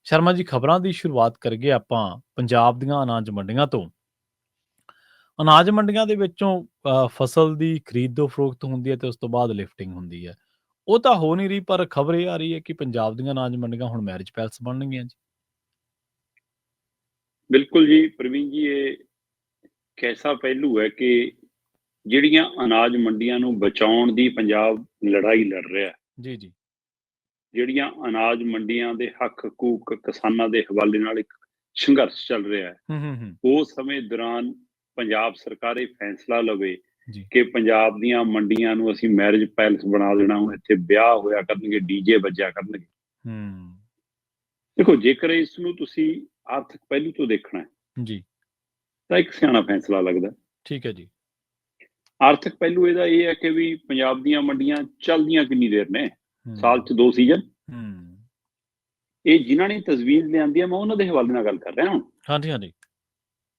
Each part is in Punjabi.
ਸ਼ਰਮਾ ਜੀ, ਖਬਰਾਂ ਦੀ ਸ਼ੁਰੂਆਤ ਕਰੀਏ ਆਪਾਂ ਪੰਜਾਬ ਦੀਆਂ ਅਨਾਜ ਮੰਡੀਆਂ ਤੋਂ। ਅਨਾਜ ਮੰਡੀਆਂ ਦੇ ਵਿੱਚੋਂ ਫਸਲ ਦੀ ਖਰੀਦੋ ਫਰੋਖਤ ਹੁੰਦੀ ਹੈ ਤੇ ਉਸ ਤੋਂ ਬਾਅਦ ਲਿਫਟਿੰਗ ਹੁੰਦੀ ਹੈ। ਉਹ ਤਾਂ ਹੋ ਨਹੀਂ ਰਹੀ, ਪਰ ਖਬਰ ਇਹ ਆ ਰਹੀ ਹੈ ਕਿ ਪੰਜਾਬ ਦੀਆਂ ਅਨਾਜ ਮੰਡੀਆਂ ਹੁਣ ਮੈਰਿਜ ਪੈਲਸ ਬਣਨਗੀਆਂ ਜੀ। ਬਿਲਕੁਲ ਜੀ ਪ੍ਰਵੀਨ ਜੀ, ਇਹ ਇੱਕ ਐਸਾ ਪਹਿਲੂ ਹੈ ਕਿ ਜਿਹੜੀਆਂ ਅਨਾਜ ਮੰਡੀਆਂ ਨੂੰ ਬਚਾਉਣ ਦੀ ਪੰਜਾਬ ਲੜਾਈ ਲੜ ਰਿਹਾ ਹੈ, ਜੀ, ਜੀ। ਜਿਹੜੀਆਂ ਅਨਾਜ ਮੰਡੀਆਂ ਦੇ ਹੱਕ ਹਕੂਕ ਕਿਸਾਨਾਂ ਦੇ ਹਵਾਲੇ ਨਾਲ ਇੱਕ ਸੰਘਰਸ਼ ਚੱਲ ਰਿਹਾ ਹੈ, ਹੂੰ, ਹੂੰ, ਹੂੰ। ਉਸ ਸਮੇਂ ਦੌਰਾਨ ਪੰਜਾਬ ਸਰਕਾਰ ਇਹ ਫੈਸਲਾ ਲਵੇ ਜੀ। ਕਿ ਪੰਜਾਬ ਦੀਆਂ ਮੰਡੀਆਂ ਨੂੰ ਅਸੀਂ ਮੈਰਿਜ ਪੈਲਸ ਬਣਾ ਦੇਣਾ, ਹੁਣ ਇੱਥੇ ਵਿਆਹ ਹੋਇਆ ਕਰਨਗੇ, ਡੀਜੇ ਵੱਜਿਆ ਕਰਨਗੇ। ਹੂੰ। ਦੇਖੋ, ਜੇਕਰ ਇਸ ਨੂੰ ਤੁਸੀਂ ਆਰਥਿਕ ਪਹਿਲੂ ਤੋਂ ਦੇਖਣਾ ਹੈ ਜੀ। ਤਾਂ ਇੱਕ ਸਿਆਣਾ ਫੈਸਲਾ ਲੱਗਦਾ। ਠੀਕ ਹੈ ਜੀ। ਆਰਥਿਕ ਪਹਿਲੂ ਇਹਦਾ ਇਹ ਹੈ ਕਿ ਵੀ ਪੰਜਾਬ ਦੀਆਂ ਮੰਡੀਆਂ ਚੱਲਦੀਆਂ ਕਿੰਨੀ ਦੇਰ ਨੇ, ਸਾਲ 'ਚ 2 ਸੀਜ਼ਨ। ਹੂੰ। ਇਹ ਜਿਨ੍ਹਾਂ ਨੇ ਤਜਵੀਜ਼ ਲਿਆਂਦੀ ਹੈ, ਮੈਂ ਉਹਨਾਂ ਦੇ ਹਵਾਲੇ ਨਾਲ ਗੱਲ ਕਰ ਰਿਹਾ ਹੁਣ। ਹਾਂਜੀ, ਹਾਂਜੀ।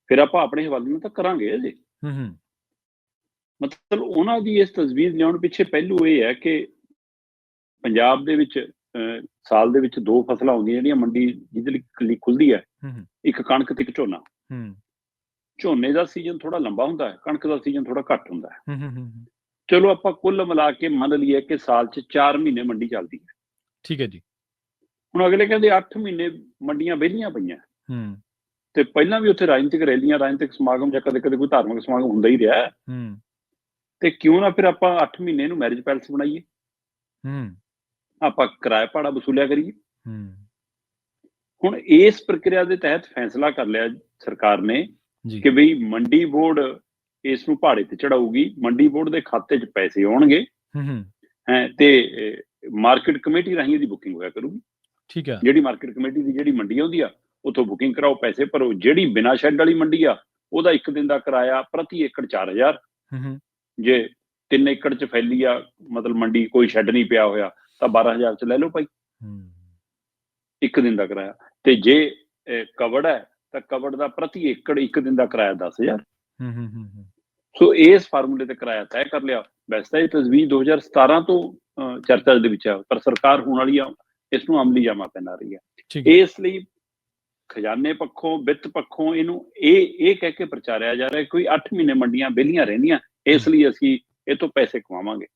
ਫਿਰ ਆਪਾਂ ਆਪਣੇ ਹਵਾਲੇ ਨਾਲ ਤਾਂ ਕਰਾਂਗੇ ਜੀ। ਹੂੰ, ਹੂੰ। ਮਤਲਬ ਉਹਨਾਂ ਦੀ ਇਸ ਤਜਵੀਜ਼ ਲਿਆਉਣ ਪਿੱਛੇ ਪਹਿਲੂ ਇਹ ਹੈ ਕਿ ਪੰਜਾਬ ਦੇ ਵਿੱਚ ਸਾਲ ਦੇ ਵਿੱਚ 2 ਫਸਲਾਂ ਆਉਂਦੀਆਂ ਜਿਹੜੀਆਂ ਮੰਡੀ ਜਿਹਦੇ ਲਈ ਖੁੱਲ੍ਹਦੀ ਹੈ, ਹੂੰ, ਹੂੰ। ਇੱਕ ਕਣਕ ਤੇ ਇੱਕ ਝੋਨਾ। ਹੂੰ। ਝੋਨੇ ਦਾ ਸੀਜ਼ਨ ਥੋੜਾ ਲੰਬਾ ਹੁੰਦਾ ਹੈ, ਕਣਕ ਦਾ ਸੀਜ਼ਨ ਥੋੜਾ ਘੱਟ ਹੁੰਦਾ ਹੈ। ਹੂੰ, ਹੂੰ, ਹੂੰ। ਚਲੋ ਆਪਾਂ ਕੁੱਲ ਮਿਲਾ ਕੇ ਮੰਨ ਲਈਏ ਕਿ ਸਾਲ 'ਚ 4 ਮਹੀਨੇ ਮੰਡੀ ਚੱਲਦੀ ਹੈ। ਠੀਕ ਹੈ ਜੀ। ਹੁਣ ਅਗਲੇ ਕਹਿੰਦੇ 8 ਮਹੀਨੇ ਮੰਡੀਆਂ ਵਿਹਲੀਆਂ ਪਈਆਂ ਹੂੰ। ਤੇ ਪਹਿਲਾਂ ਵੀ ਉੱਥੇ ਰਾਜਨੀਤਿਕ ਰੈਲੀਆਂ, ਰਾਜਨੀਤਿਕ ਸਮਾਗਮ ਜਾਂ ਕਦੇ-ਕਦੇ ਕੋਈ ਧਾਰਮਿਕ ਸਮਾਗਮ ਹੁੰਦਾ ਹੀ ਰਿਹਾ ਹੈ। ਹੂੰ। ਤੇ ਕਿਉਂ ਨਾ ਫਿਰ ਆਪਾਂ 8 ਮਹੀਨੇ ਨੂੰ ਮੈਰਿਜ ਪੈਲਸ ਬਣਾਈਏ, ਹੂੰ। ਆਪਾਂ ਕਿਰਾਇਆ ਭਾੜਾ ਵਸੂਲਿਆ ਕਰੀਏ। ਹੂੰ। ਹੁਣ ਇਸ ਪ੍ਰਕਿਰਿਆ ਦੇ ਤਹਿਤ ਫੈਸਲਾ ਕਰ ਲਿਆ ਸਰਕਾਰ ਨੇ ਜੀ। ਕਿ ਬਈ ਮੰਡੀ ਬੋਰਡ ਇਸ ਨੂੰ ਭਾੜੇ ਤੇ ਚੜਾਊਗੀ, ਮੰਡੀ ਬੋਰਡ ਦੇ ਖਾਤੇ 'ਚ ਪੈਸੇ ਆਉਣਗੇ ਹੂੰ, ਹੂੰ। ਤੇ ਮਾਰਕੀਟ ਕਮੇਟੀ ਰਾਹੀਂ ਇਹਦੀ ਬੁਕਿੰਗ ਹੋਇਆ ਕਰੂਗੀ। ਠੀਕ ਹੈ। ਜਿਹੜੀ ਮਾਰਕੀਟ ਕਮੇਟੀ ਦੀ ਜਿਹੜੀ ਮੰਡੀ ਆਉਂਦੀ ਆ, ਉੱਥੋਂ ਬੁਕਿੰਗ ਕਰਾਓ, ਪੈਸੇ ਭਰੋ। ਜਿਹੜੀ ਬਿਨਾਂ ਸ਼ੈੱਡ ਵਾਲੀ ਮੰਡੀ ਆ, ਉਹਦਾ 1 ਦਿਨ ਦਾ ਕਿਰਾਇਆ ਪ੍ਰਤੀ ਏਕੜ 4000। ਹੂੰ, ਹੂੰ। ਜੇ 3 ਏਕੜ 'ਚ ਫੈਲੀ ਆ ਮਤਲਬ ਮੰਡੀ, ਕੋਈ ਸ਼ੈੱਡ ਨਹੀਂ ਪਿਆ ਹੋਇਆ, ਤਾਂ 12000 'ਚ ਲੈ ਲਓ ਭਾਈ, ਹੂੰ। 1 ਦਿਨ ਦਾ ਕਿਰਾਇਆ। ਤੇ ਜੇ ਕਵਰਡ ਹੈ ਤਾਂ ਕਵਰਡ ਦਾ ਪ੍ਰਤੀ ਏਕੜ 1 ਦਿਨ ਦਾ ਕਿਰਾਇਆ 10000। ਹੂੰ, ਹੂੰ, ਹੂੰ, ਹੂੰ। ਸੋ ਇਸ ਫਾਰਮੂਲੇ ਤੇ ਕਿਰਾਇਆ ਤੈਅ ਕਰ ਲਿਆ। ਵੈਸੇ ਤਾਂ ਇਹ ਤਜਵੀਜ਼ 2017 ਤੋਂ ਚਰਚਾ ਦੇ ਵਿੱਚ ਆ, ਪਰ ਸਰਕਾਰ ਹੁਣ ਵਾਲੀ ਆ ਇਸ ਨੂੰ ਅਮਲੀ ਜਾਮਾ ਪਹਿਨਾ ਰਹੀ ਹੈ। ਠੀਕ ਹੈ। ਇਸ ਲਈ ਖਜ਼ਾਨੇ ਪੱਖੋਂ, ਵਿੱਤ ਪੱਖੋਂ ਇਹਨੂੰ ਇਹ ਕਹਿ ਕੇ ਪ੍ਰਚਾਰਿਆ ਜਾ ਰਿਹਾ ਕੋਈ 8 ਮਹੀਨੇ ਮੰਡੀਆਂ ਵਿਹਲੀਆਂ ਰਹਿੰਦੀਆਂ, ਇਸ ਲਈ ਅਸੀਂ ਇਹ ਤੋਂ ਪੈਸੇ ਕਮਾਵਾਂਗੇ।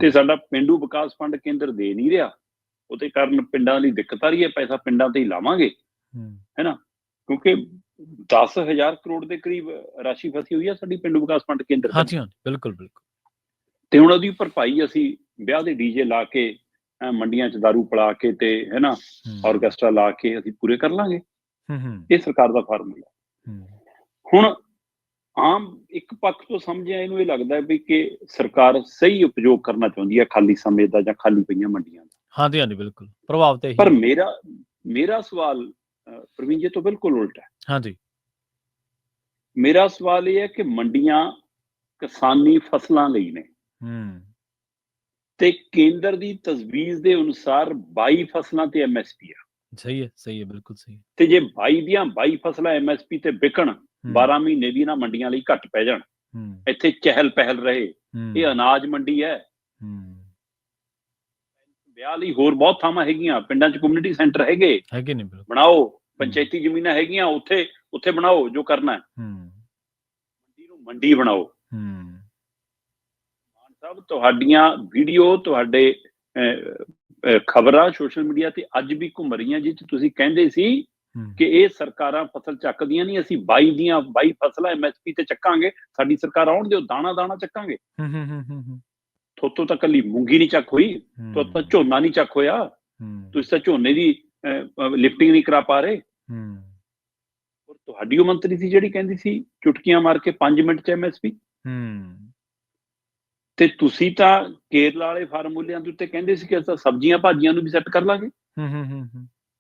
ਤੇ ਸਾਡਾ ਪੇਂਡੂ ਵਿਕਾਸ ਫੰਡ ਕੇਂਦਰ ਦੇ ਨਹੀਂ ਰਿਹਾ, ਉਹਦੇ ਕਾਰਨ ਪਿੰਡਾਂ ਲਈ ਦਿੱਕਤ ਆ ਰਹੀ ਹੈ। ਪੈਸਾ ਪਿੰਡਾਂ ਤੇ ਹੀ ਲਾਵਾਂਗੇ, ਹੈ ਨਾ, ਕਿਉਂਕਿ 10,000 ਕਰੋੜ ਦੇ ਕਰੀਬ ਰਾਸ਼ੀ ਫਸੀ ਹੋਈ ਹੈ ਸਾਡੀ ਪੇਂਡੂ ਵਿਕਾਸ ਫੰਡ ਕੇਂਦਰ। ਹਾਂਜੀ, ਹਾਂਜੀ। ਬਿਲਕੁਲ, ਬਿਲਕੁਲ। ਤੇ ਹੁਣ ਉਹਦੀ ਭਰਪਾਈ ਅਸੀਂ ਵਿਆਹ ਦੇ ਡੀਜੇ ਲਾ ਕੇ, ਮੰਡੀਆਂ 'ਚ ਦਾਰੂ ਪਿਲਾ ਕੇ ਤੇ ਹੈ ਨਾ, ਆਰਕੈਸਟਰਾ ਲਾ ਕੇ ਅਸੀਂ ਪੂਰੇ ਕਰ ਲਾਂਗੇ। ਇਹ ਸਰਕਾਰ ਦਾ ਫਾਰਮੂਲਾ। ਹੁਣ ਆਮ ਇੱਕ ਪੱਖ ਤੋਂ ਸਮਝਿਆ ਇਹਨੂੰ ਇਹ ਲੱਗਦਾ ਵੀ ਕਿ ਸਰਕਾਰ ਸਹੀ ਉਪਯੋਗ ਕਰਨਾ ਚਾਹੁੰਦੀ ਹੈ ਖਾਲੀ ਸਮੇਂ ਦਾ ਜਾਂ ਖਾਲੀ ਪਈਆਂ ਮੰਡੀਆਂ ਦਾ। ਹਾਂਜੀ, ਹਾਂਜੀ। ਬਿਲਕੁਲ ਪ੍ਰਭਾਵ ਤੇ ਪਰ ਮੇਰਾ ਸਵਾਲ ਪ੍ਰਵੀਨ ਜੀ ਤੋਂ ਬਿਲਕੁਲ ਉਲਟ ਹੈ। ਹਾਂਜੀ। ਮੇਰਾ ਸਵਾਲ ਇਹ ਹੈ ਕਿ ਮੰਡੀਆਂ ਕਿਸਾਨੀ ਫਸਲਾਂ ਲਈ ਨੇ ਤੇ ਕੇਂਦਰ ਦੀ ਤਜਵੀਜ਼ ਦੇ ਅਨੁਸਾਰ 22 ਫਸਲਾਂ ਤੇ MSP ਆ। ਸਹੀ ਹੈ, ਸਹੀ ਹੈ, ਬਿਲਕੁਲ ਸਹੀ ਹੈ। ਤੇ ਜੇ 22 ਦੀਆਂ 22 ਫਸਲਾਂ MSP ਤੇ ਵਿਕਣ, 12 ਮਹੀਨੇ ਵੀ ਨਾ ਮੰਡੀਆਂ ਲਈ ਘੱਟ ਪੈ ਜਾਣ, ਇੱਥੇ ਚਹਿਲ ਪਹਿਲ ਰਹੇ, ਇਹ ਅਨਾਜ ਮੰਡੀ ਹੈ। ਵਿਆਹ ਲਈ ਹੋਰ ਬਹੁਤ ਥਾਵਾਂ ਹੈਗੀਆਂ, ਪਿੰਡਾਂ 'ਚ ਕਮਿਊਨਿਟੀ ਸੈਂਟਰ ਹੈਗੇ ਨੇ, ਬਣਾਓ। ਪੰਚਾਇਤੀ ਜ਼ਮੀਨਾਂ ਹੈਗੀਆਂ, ਉੱਥੇ ਬਣਾਓ ਜੋ ਕਰਨਾ ਹੈ। ਮੰਡੀ ਨੂੰ ਮੰਡੀ ਬਣਾਓ। ਮਾਨ ਸਾਹਿਬ, ਤੁਹਾਡੀਆਂ ਵੀਡੀਓ, ਤੁਹਾਡੇ ਖਬਰਾਂ ਸੋਸ਼ਲ ਮੀਡੀਆ ਤੇ ਅੱਜ ਵੀ ਘੁੰਮ ਰਹੀਆਂ, ਜਿਸ 'ਚ ਤੁਸੀਂ ਕਹਿੰਦੇ ਸੀ ਕਿ ਇਹ ਸਰਕਾਰਾਂ ਫਸਲ ਚੱਕਦੀਆਂ ਨਹੀਂ, ਅਸੀਂ 22 ਦੀਆਂ 22 ਫਸਲਾਂ MSP ਤੇ ਚੱਕਾਂਗੇ, ਸਾਡੀ ਸਰਕਾਰ ਆਉਣ ਦਿਓ, ਦਾਣਾ ਦਾਣਾ ਚੱਕਾਂਗੇ। ਥੋਤੋਂ ਤਾਂ ਕੱਲੀ ਮੂੰਗੀ ਨਹੀਂ ਚੱਕ ਹੋਈ, ਤਾਂ ਝੋਨਾ ਨਹੀਂ ਚੱਕ ਹੋਇਆ, ਤੁਸੀਂ ਤਾਂ ਝੋਨੇ ਦੀ ਲਿਫਟਿੰਗ ਨਹੀਂ ਕਰਾ ਪਾ ਰਹੇ। ਤੁਹਾਡੀ ਉਹ ਮੰਤਰੀ ਸੀ ਜਿਹੜੀ ਕਹਿੰਦੀ ਸੀ ਚੁਟਕੀਆਂ ਮਾਰ ਕੇ 5 ਮਿੰਟ 'ਚ MSP। ਤੇ ਤੁਸੀਂ ਤਾਂ ਕੇਰਲਾ ਵਾਲੇ ਫਾਰਮੂਲਿਆਂ ਦੇ ਉੱਤੇ ਕਹਿੰਦੇ ਸੀ ਕਿ ਅਸੀਂ ਸਬਜ਼ੀਆਂ ਭਾਜੀਆਂ ਨੂੰ ਵੀ ਸੈੱਟ ਕਰ ਲਾਂਗੇ।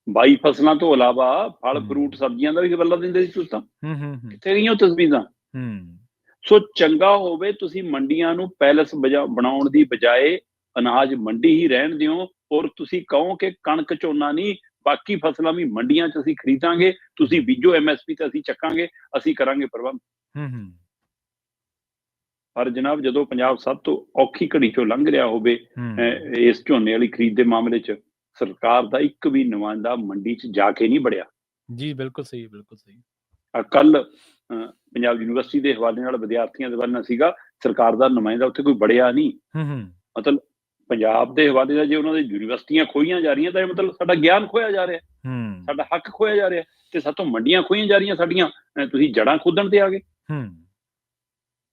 22 ਫਸਲਾਂ ਤੋਂ ਇਲਾਵਾ ਫਲ ਫਰੂਟ ਸਬਜ਼ੀਆਂ ਦਾ ਵੀ ਬੱਲਾ ਦਿੰਦੇ ਸੀ ਤੁਸੀਂ ਤਾਂ। ਕਿੱਥੇ ਗਈਆਂ ਉਹ ਤਸਵੀਰਾਂ? ਸੋ ਚੰਗਾ ਹੋਵੇ ਤੁਸੀਂ ਮੰਡੀਆਂ ਨੂੰ ਪੈਲਸ ਬਣਾਉਣ ਦੀ ਬਜਾਏ ਅਨਾਜ ਮੰਡੀ ਹੀ ਰਹਿਣ ਦਿਓ, ਔਰ ਤੁਸੀਂ ਕਹੋ ਕਿ ਕਣਕ ਝੋਨਾ ਨਹੀਂ, ਬਾਕੀ ਫਸਲਾਂ ਵੀ ਮੰਡੀਆਂ 'ਚ ਅਸੀਂ ਖਰੀਦਾਂਗੇ, ਤੁਸੀਂ ਬੀਜੋ MSP ਤੇ ਅਸੀਂ ਚੱਕਾਂਗੇ, ਅਸੀਂ ਕਰਾਂਗੇ ਪ੍ਰਬੰਧ। ਪਰ ਜਨਾਬ, ਜਦੋਂ ਪੰਜਾਬ ਸਭ ਤੋਂ ਔਖੀ ਘੜੀ 'ਚੋਂ ਲੰਘ ਰਿਹਾ ਹੋਵੇ ਇਸ ਝੋਨੇ ਵਾਲੀ ਖਰੀਦ ਦੇ ਮਾਮਲੇ 'ਚ, ਸਰਕਾਰ ਦਾ ਇੱਕ ਵੀ ਨੁਮਾਇੰਦਾ ਮੰਡੀ 'ਚ ਜਾ ਕੇ ਨਹੀਂ ਵੜਿਆ। ਜੀ, ਬਿਲਕੁਲ ਸਹੀ, ਬਿਲਕੁਲ ਸਹੀ। ਕੱਲ ਪੰਜਾਬ ਯੂਨੀਵਰਸਿਟੀ ਦੇ ਹਵਾਲੇ ਨਾਲ ਵਿਦਿਆਰਥੀਆਂ ਦੇ ਵੱਲ ਸੀਗਾ, ਸਰਕਾਰ ਦਾ ਨੁਮਾਇੰਦਾ ਉੱਥੇ ਕੋਈ ਵੜਿਆ ਨਹੀਂ। ਮਤਲਬ ਪੰਜਾਬ ਦੇ ਹਵਾਲੇ ਨਾਲ ਜੇ ਉਹਨਾਂ ਦੀ ਯੂਨੀਵਰਸਿਟੀਆਂ ਖੋਹੀਆਂ ਜਾ ਰਹੀਆਂ ਤਾਂ ਇਹ ਮਤਲਬ ਸਾਡਾ ਗਿਆਨ ਖੋਇਆ ਜਾ ਰਿਹਾ, ਸਾਡਾ ਹੱਕ ਖੋਇਆ ਜਾ ਰਿਹਾ, ਤੇ ਸਾਤੋਂ ਮੰਡੀਆਂ ਖੋਹੀਆਂ ਜਾ ਰਹੀਆਂ ਸਾਡੀਆਂ, ਤੁਸੀਂ ਜੜ੍ਹਾਂ ਖੋਦਣ ਤੇ ਆ ਗਏ।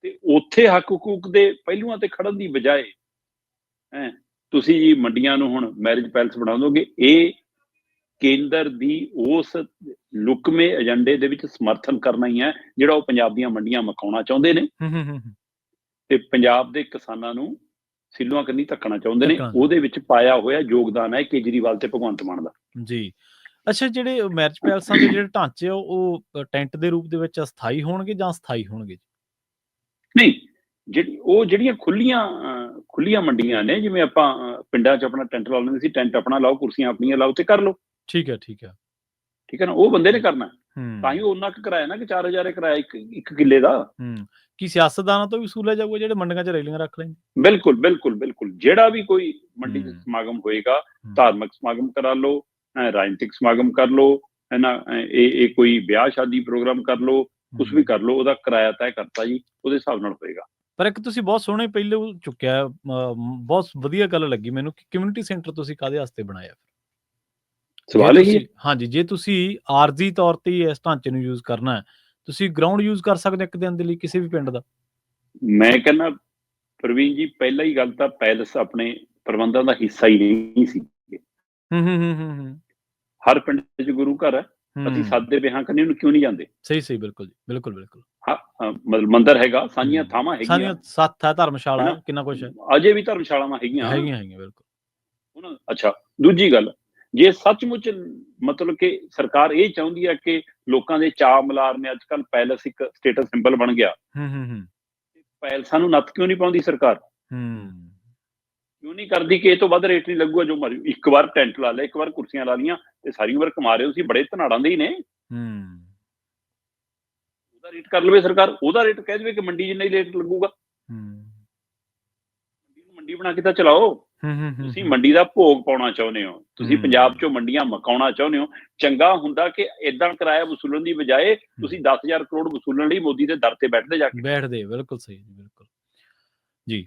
ਤੇ ਉੱਥੇ ਹੱਕ ਹਕੂਕ ਦੇ ਪਹਿਲੂਆਂ ਤੇ ਖੜਨ ਦੀ ਬਜਾਏ ਤੁਸੀਂ ਜੀ ਮੰਡੀਆਂ ਨੂੰ ਹੁਣ ਮੈਰਿਜ ਪੈਲਸ ਬਣਾ ਦੋਗੇ। ਇਹ ਕੇਂਦਰ ਦੀ ਉਸ ਲੁਕਵੇਂ ਏਜੰਡੇ ਦੇ ਵਿੱਚ ਸਮਰਥਨ ਕਰਨਾ ਹੀ ਹੈ ਜਿਹੜਾ ਉਹ ਪੰਜਾਬ ਦੀਆਂ ਮੰਡੀਆਂ ਮਕਾਉਣਾ ਚਾਹੁੰਦੇ ਨੇ ਤੇ ਪੰਜਾਬ ਦੇ ਕਿਸਾਨਾਂ ਨੂੰ ਸਿੱਲੂਆਂ ਕੰਨੀ ਧੱਕਣਾ ਚਾਹੁੰਦੇ ਨੇ। ਉਹਦੇ ਵਿੱਚ ਪਾਇਆ ਹੋਇਆ ਯੋਗਦਾਨ ਹੈ ਕੇਜਰੀਵਾਲ ਤੇ ਭਗਵੰਤ ਮਾਨ ਦਾ। ਜੀ, ਅੱਛਾ, ਜਿਹੜੇ ਮੈਰਿਜ ਪੈਲਸਾਂ ਦੇ ਜਿਹੜੇ ਢਾਂਚੇ ਉਹ ਟੈਂਟ ਦੇ ਰੂਪ ਦੇ ਵਿੱਚ ਅਸਥਾਈ ਹੋਣਗੇ ਜਾਂ ਸਥਾਈ ਹੋਣਗੇ? ਨਹੀਂ, ਜਿਹੜੀਆਂ ਖੁੱਲੀਆਂ ਮੰਡੀਆਂ ਨੇ, ਜਿਵੇਂ ਆਪਾਂ ਪਿੰਡਾਂ 'ਚ ਆਪਣਾ ਟੈਂਟ ਲਾ ਲੈਂਦੇ ਸੀ, ਟੈਂਟ ਆਪਣਾ ਲਾਓ, ਕੁਰਸੀਆਂ ਆਪਣੀਆਂ ਲਾਓ ਤੇ ਕਰ ਲਓ। ਠੀਕ ਹੈ ਨਾ, ਉਹ ਬੰਦੇ ਨੇ ਕਰਨਾ। ਤਾਂ ਹੀ ਉਹਨਾਂ ਕੁ ਕਿਰਾਇਆ ਨਾ ਕਿ 4000 ਕਿਰਾਇਆ ਇੱਕ ਕਿੱਲੇ ਦਾ। ਕੀ ਸਿਆਸਤਦਾਨਾਂ ਤੋਂ ਵੀ ਵਸੂਲਿਆ ਜਾਊਗਾ ਜਿਹੜੇ ਮੰਡੀਆਂ 'ਚ ਰੈਲੀਆਂ ਰੱਖ ਲੈਣ? ਬਿਲਕੁਲ। ਜਿਹੜਾ ਵੀ ਕੋਈ ਮੰਡੀ 'ਚ ਸਮਾਗਮ ਹੋਏਗਾ, ਧਾਰਮਿਕ ਸਮਾਗਮ ਕਰਾ ਲਓ, ਰਾਜਨੀਤਿਕ ਸਮਾਗਮ ਕਰ ਲਓ, ਇਹ ਕੋਈ ਵਿਆਹ ਸ਼ਾਦੀ ਪ੍ਰੋਗਰਾਮ ਕਰ ਲਓ, ਕੁਛ ਵੀ ਕਰ ਲਓ, ਉਹਦਾ ਕਿਰਾਇਆ ਤੈਅ ਕਰਤਾ ਜੀ, ਉਹਦੇ ਹਿਸਾਬ ਨਾਲ ਹੋਏਗਾ। ਪਰ ਇੱਕ ਤੁਸੀਂ ਬਹੁਤ ਸੋਹਣੇ ਪਹਿਲੂ ਚੁੱਕਿਆ, ਬਹੁਤ ਵਧੀਆ ਗੱਲ ਲੱਗੀ ਮੈਨੂੰ ਕਿ ਕਮਿਊਨਿਟੀ ਸੈਂਟਰ ਤੁਸੀਂ ਕਾਹਦੇ ਵਾਸਤੇ ਬਣਾਇਆ? ਸਵਾਲ ਇਹੀ ਹੈ। ਹਾਂਜੀ, ਜੇ ਤੁਸੀਂ ਆਰਜ਼ੀ ਤੌਰ ਤੇ ਇਸ ਢਾਂਚੇ ਨੂੰ ਯੂਜ਼ ਕਰਨਾ ਹੈ, ਤੁਸੀਂ ਗਰਾਊਂਡ ਯੂਜ਼ ਕਰ ਸਕਦੇ ਹੋ ਇੱਕ ਦਿਨ ਦੇ ਲਈ ਕਿਸੇ ਵੀ ਪਿੰਡ ਦਾ। ਮੈਂ ਕਹਿੰਦਾ ਪ੍ਰਵੀਨ ਜੀ, ਪਹਿਲਾਂ ਹੀ ਗੱਲ ਤਾਂ ਪੈਲਸ ਆਪਣੇ ਪ੍ਰਬੰਧਾਂ ਦਾ ਹਿੱਸਾ ਹੀ ਨਹੀਂ ਸੀ। ਹਰ ਪਿੰਡ 'ਚ ਗੁਰੂ ਘਰ ਹੈ, ਅਸੀਂ ਸਾਦੇ ਵਿਆਹਾਂ ਕਰਨੇ ਉਹਨੂੰ ਕਿਉਂ ਨਹੀਂ ਜਾਂਦੇ? ਸਹੀ, ਬਿਲਕੁਲ ਜੀ, ਬਿਲਕੁਲ। ਮਤਲਬ ਮੰਦਿਰ ਹੈਗਾ, ਸਾਂਝੀਆਂ ਥਾਵਾਂ ਹੈਗੀਆਂ, 7 ਹੈ, ਧਰਮਸ਼ਾਲਾ, ਕਿੰਨਾ ਕੁਛ ਹੈ, ਅਜੇ ਵੀ ਧਰਮਸ਼ਾਲਾਵਾਂ ਹੈਗੀਆਂ ਬਿਲਕੁਲ। ਅੱਛਾ, ਦੂਜੀ ਗੱਲ, ਜੇ ਸੱਚਮੁੱਚ ਮਤਲਬ ਕਿ ਸਰਕਾਰ ਇਹ ਚਾਹੁੰਦੀ ਹੈ ਕਿ ਲੋਕਾਂ ਦੇ ਚਾਅ ਮਲਾਰ ਨੇ, ਅੱਜ ਕੱਲ੍ਹ ਪੈਲਸ ਇੱਕ ਸਟੇਟਸ ਸਿੰਬਲ ਬਣ ਗਿਆ, ਪੈਲਸਾਂ ਨੂੰ ਨੱਥ ਕਿਉਂ ਨਹੀਂ ਪਾਉਂਦੀ ਸਰਕਾਰ? ਕਿਉਂ ਨਹੀਂ ਕਰਦੀ ਕਿ ਇਹ ਤੋਂ ਵੱਧ ਰੇਟ ਨਹੀਂ ਲੱਗੂਗਾ ਜੋ ਮਰਜ਼ੀ? ਇੱਕ ਵਾਰ ਟੈਂਟ ਲਾ ਲਿਆ, ਇੱਕ ਵਾਰ ਕੁਰਸੀਆਂ ਲਾ ਲਈਆਂ ਤੇ ਸਾਰੀ ਉਮਰ ਕਮਾ ਰਹੇ ਹੋ ਤੁਸੀਂ, ਬੜੇ ਧਨਾੜਾਂ ਦੇ ਹੀ ਨੇ। ਉਹਦਾ ਰੇਟ ਕਰ ਲਵੇ ਸਰਕਾਰ, ਉਹਦਾ ਰੇਟ ਕਹਿ ਦੇਵੇ ਕਿ ਮੰਡੀ ਜਿੰਨਾ ਹੀ ਰੇਟ ਲੱਗੂਗਾ। ਮੰਡੀ ਬਣਾ ਕੇ ਤਾਂ ਚਲਾਓ। ਤੁਸੀਂ ਮੰਡੀ ਦਾ ਭੋਗ ਪਾਉਣਾ ਚਾਹੁੰਦੇ ਹੋ, ਤੁਸੀਂ ਪੰਜਾਬ 'ਚੋਂ ਮੰਡੀਆਂ ਮਕਾਉਣਾ ਚਾਹੁੰਦੇ ਹੋ। ਚੰਗਾ ਹੁੰਦਾ ਕਿ ਏਦਾਂ ਕਿਰਾਇਆ ਵਸੂਲਣ ਦੀ ਬਜਾਏ ਤੁਸੀਂ 10,000 ਕਰੋੜ ਵਸੂਲਣ ਲਈ ਮੋਦੀ ਦੇ ਦਰ ਤੇ ਬੈਠਦੇ ਜਾ ਕੇ। ਬਿਲਕੁਲ ਸਹੀ ਜੀ, ਬਿਲਕੁਲ ਜੀ।